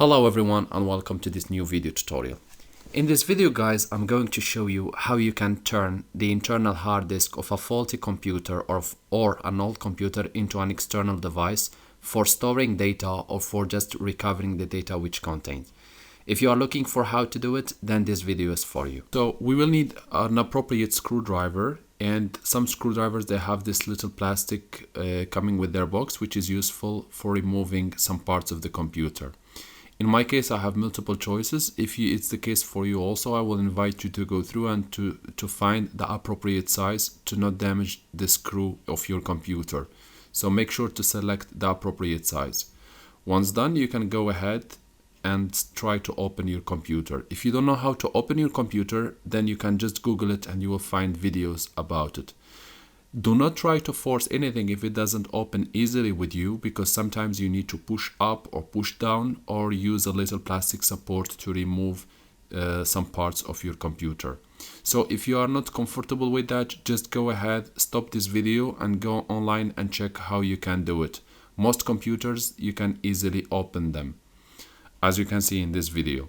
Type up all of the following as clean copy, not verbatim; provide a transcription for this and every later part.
Hello everyone and welcome to this new video tutorial. In this video guys, I'm going to show you how you can turn the internal hard disk of a faulty computer or an old computer into an external device for storing data or for just recovering the data which contains. If you are looking for how to do it, then this video is for you. So we will need an appropriate screwdriver, and some screwdrivers, they have this little plastic coming with their box, which is useful for removing some parts of the computer. In my case, I have multiple choices. If it's the case for you also, I will invite you to go through and to find the appropriate size to not damage the screw of your computer. So make sure to select the appropriate size. Once done, you can go ahead and try to open your computer. If you don't know how to open your computer, then you can just Google it and you will find videos about it. Do not try to force anything if it doesn't open easily with you, because sometimes you need to push up or push down or use a little plastic support to remove some parts of your computer. So if you are not comfortable with that, just go ahead, stop this video and go online and check how you can do it. Most computers, you can easily open them, as you can see in this video.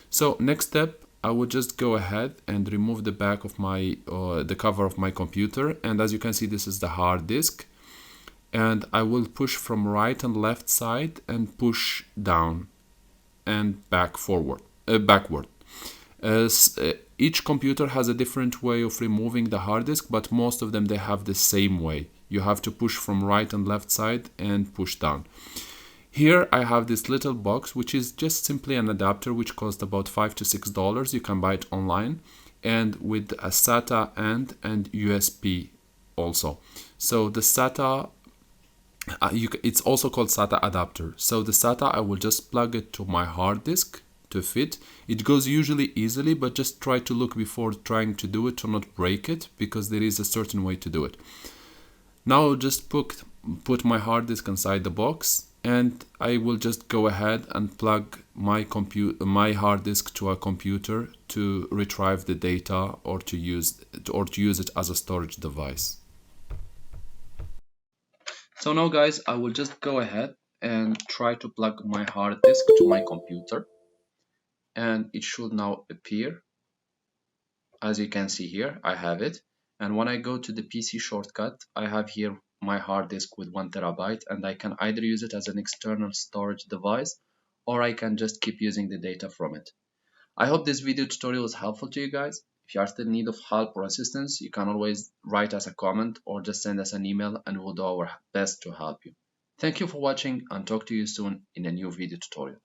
So next step, I would just go ahead and remove the back of my the cover of my computer, and as you can see, this is the hard disk, and I will push from right and left side and push down and backward. Each computer has a different way of removing the hard disk, but most of them, they have the same way. You have to push from right and left side and push down. Here I have this little box, which is just simply an adapter which costs about $5 to $6. You can buy it online, and with a SATA and USB also. So the SATA, it's also called SATA adapter. So the SATA, I will just plug it to my hard disk to fit. It goes usually easily, but just try to look before trying to do it to not break it, because there is a certain way to do it. Now I'll just put my hard disk inside the box, and I will just go ahead and plug my hard disk to a computer to retrieve the data or to use it as a storage device. So now guys, I will just go ahead and try to plug my hard disk to my computer, and it should now appear. As you can see here, I have it. And when I go to the PC shortcut, I have here my hard disk with 1 terabyte, and I can either use it as an external storage device, or I can just keep using the data from it. I hope this video tutorial is helpful to you guys. If you are still in need of help or assistance, you can always write us a comment or just send us an email, and we'll do our best to help you. Thank you for watching, and talk to you soon in a new video tutorial.